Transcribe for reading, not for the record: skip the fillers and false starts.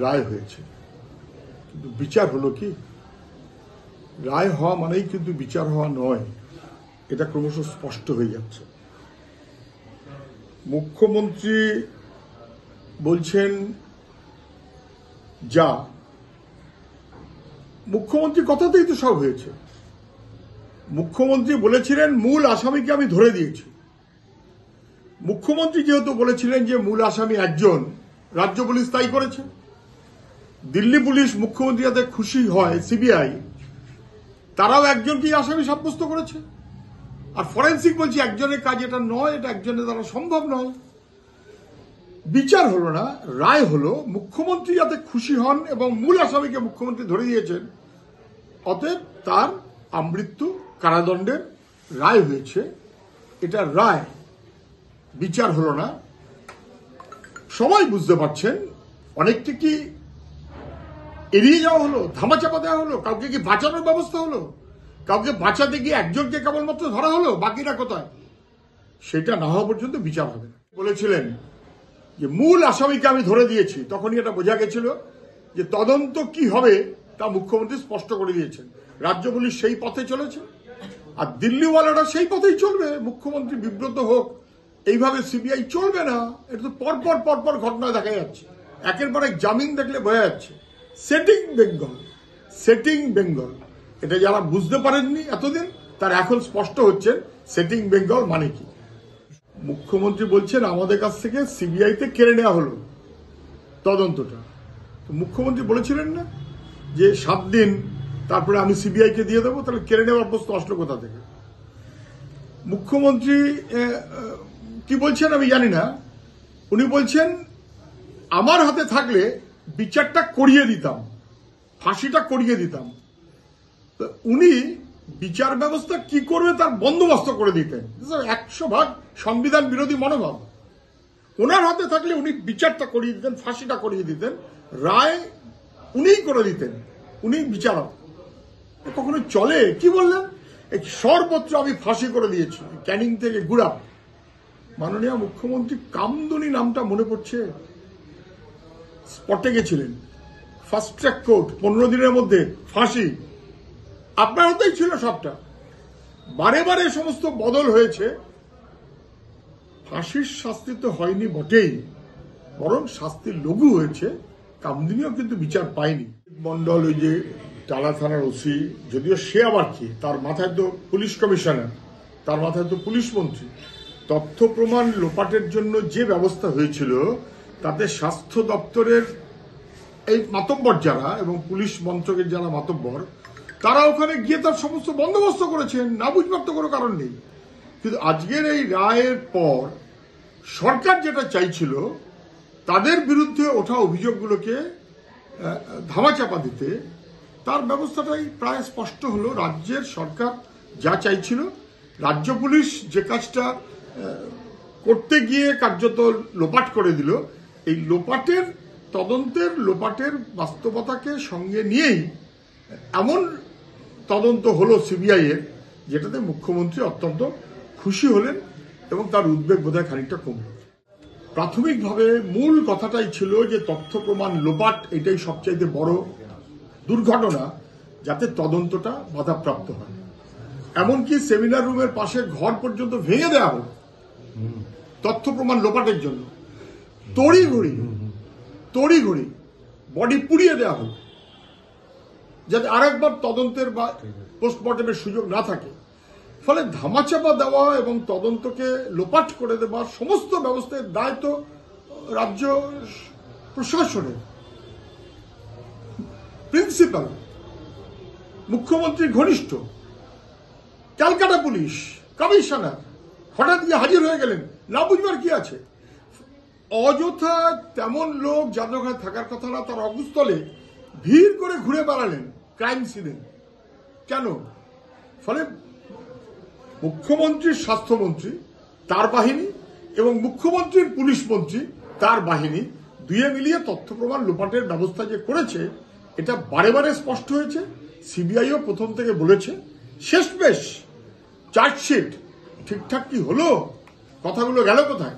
রায় হয়েছে, কিন্তু বিচার হলো কি? রায় হওয়া মানেই কিন্তু বিচার হওয়া নয়, এটা ক্রমশ স্পষ্ট হয়ে যাচ্ছে। মুখ্যমন্ত্রী বলছেন যা, মুখ্যমন্ত্রী কথাতেই তো সব হয়েছে। মুখ্যমন্ত্রী বলেছিলেন মূল আসামিকে আমি ধরে দিয়েছি। মুখ্যমন্ত্রী যেহেতু বলেছিলেন যে মূল আসামি একজন, রাজ্য পুলিশ তাই করেছে। দিল্লি পুলিশ মুখ্যমন্ত্রী যাতে খুশি হয়, সিবিআই তারাও একজনকেই আসামি সাব্যস্ত করেছে। আর ফরেন্সিক বলছে একজনের কাজ এটা নয়, এটা একজনের দ্বারা সম্ভব নয়। বিচার হলো না, রায় হলো। মুখ্যমন্ত্রী যাতে খুশি হন এবং মূল আসামিকে মুখ্যমন্ত্রী ধরে দিয়েছেন, অতএব তার আমৃত্যু কারাদণ্ডের রায় হয়েছে। এটা রায়, বিচার হলো না। সবাই বুঝতে পারছেন অনেকটা কি এড়িয়ে যাওয়া হলো, ধামাচাপা দেওয়া হলো। কাউকে কি বাঁচানোর ব্যবস্থা হলো? কাউকে বাঁচাতে গিয়ে একজনকে কেবলমাত্র ধরা হলো, বাকিরা কোথায়? সেটা না হওয়া পর্যন্ত বিচার হবে না। বলেছিলেন যে মূল আসামিকে আমি ধরে দিয়েছি, তখনই এটা বোঝা গেছিল যে তদন্ত কি হবে তা মুখ্যমন্ত্রী স্পষ্ট করে দিয়েছেন। রাজ্য পুলিশ সেই পথে চলেছে, আর দিল্লিওয়ালারা সেই পথেই চলবে। মুখ্যমন্ত্রী বিব্রত হোক, এইভাবে সিবিআই চলবে না। এটা তো পরপর পরপর ঘটনা দেখা যাচ্ছে, একের পর এক জামিন দেখলে বোঝা যাচ্ছে। সেটিং বেঙ্গল, সেটিং বেঙ্গল, এটা যারা বুঝতে পারেননি এতদিন, তার এখন স্পষ্ট হচ্ছে সেটিং বেঙ্গল মানে কি। মুখ্যমন্ত্রী বলছেন আমাদের কাছ থেকে সিবিআইতে কেড়ে নেওয়া হলো তদন্তটা। তো মুখ্যমন্ত্রী বলেছিলেন না যে 7 দিন তারপরে আমি সিবিআইকে দিয়ে দেবো? তাহলে কেড়ে নেওয়ার প্রশ্ন আসলো কোথা থেকে? মুখ্যমন্ত্রী কি বলছেন আমি জানি না। উনি বলছেন আমার হাতে থাকলে বিচারটা করিয়ে দিতাম, ফাঁসিটা করিয়ে দিতাম। উনি বিচার ব্যবস্থা কি করবে তার বন্দোবস্ত করে দিতেন। 100% সংবিধান বিরোধী মনোভাব। ওনার হাতে থাকলে উনি বিচারটা করিয়ে দিতেন, ফাঁসিটা করিয়ে দিতেন, রায় উনিই করে দিতেন, উনি বিচারক। কখনো চলে? কি বললেন? সর্বত্র আমি ফাঁসি করে দিয়েছি, ক্যানিং থেকে গুড়াপ। মাননীয় মুখ্যমন্ত্রী কামদুনি নামটা মনে পড়ছে? স্পটে গেছিলেন, ফাস্ট ট্র্যাক কোর্ট, 15 দিনের মধ্যে ফাঁসি। আপনার হাতেই ছিল সবটা। বারে বারে সমস্ত বদল হয়েছে। ফাঁসির শাস্তি তো হয়নি বটেই, বরং শাস্তির লঘু হয়েছে। কামদিনীও কিন্তু বিচার পায়নি। মন্ডল, ওই যে টালা থানার ওসি, যদিও সে আবার কি, তার মাথায় তো পুলিশ কমিশনার, তার মাথায় তো পুলিশ মন্ত্রী। তথ্য প্রমাণ লোপাটের জন্য যে ব্যবস্থা হয়েছিল তাতে স্বাস্থ্য দপ্তরের এই মাতব্বর যারা এবং পুলিশ মন্ত্রকের যারা মাতব্বর, তারা ওখানে গিয়ে তার সমস্ত বন্দোবস্ত করেছেন, না বুঝবার তো কোনো কারণ নেই। কিন্তু আজকের এই রায়ের পর সরকার যেটা চাইছিল তাদের বিরুদ্ধে ওঠা অভিযোগগুলোকে ধামাচাপা দিতে, তার ব্যবস্থাটাই প্রায় স্পষ্ট হলো। রাজ্যের সরকার যা চাইছিল, রাজ্য পুলিশ যে কাজটা করতে গিয়ে কার্যত লোপাট করে দিল। এই লোপাটের তদন্তের, লোপাটের বাস্তবতাকে সঙ্গে নিয়েই এমন তদন্ত হলো সিবিআই এর, যেটাতে মুখ্যমন্ত্রী অত্যন্ত খুশি হলেন এবং তার উদ্বেগ বোধহয় খানিকটা কমল। প্রাথমিকভাবে মূল কথাটাই ছিল যে তথ্য প্রমাণ লোপাট, এটাই সবচাইতে বড় দুর্ঘটনা, যাতে তদন্তটা বাধাপ্রাপ্ত হয়। এমনকি সেমিনার রুমের পাশে ঘর পর্যন্ত ভেঙে দেওয়া হলো তথ্য প্রমাণ লোপাটের জন্য। তড়িঘড়ি বডি পুড়িয়ে দেওয়া হলো, যাতে আরেকবার তদন্তের বা পোস্টমর্টমের সুযোগ না থাকে। ফলে ধামাচাপা দেওয়া এবং তদন্তকে লোপাট করে দেওয়ার সমস্ত ব্যবস্থার দায়িত্ব রাজ্য প্রশাসনের। প্রিন্সিপাল মুখ্যমন্ত্রীর ঘনিষ্ঠ ক্যালকাটা পুলিশ কমিশনার হঠাৎ গিয়ে হাজির হয়ে গেলেন, না বুঝবার কি আছে? অযথা তেমন লোক যাদের ওখানে থাকার কথা না, তার অগুস্থলে ভিড় করে ঘুরে বেড়ালেন ক্রাইম সিনে। কেন? ফলে মুখ্যমন্ত্রীর স্বাস্থ্যমন্ত্রী, তার বাহিনী, এবং মুখ্যমন্ত্রীর পুলিশ মন্ত্রী, তার বাহিনী, দুয়ে মিলিয়ে তথ্য প্রমাণ লোপাটের ব্যবস্থা যে করেছে, এটা বারে বারে স্পষ্ট হয়েছে। সিবিআইও প্রথম থেকে বলেছে। শেষমেশ চার্জশিট ঠিকঠাক কি হলো? কথাগুলো গেল কোথায়?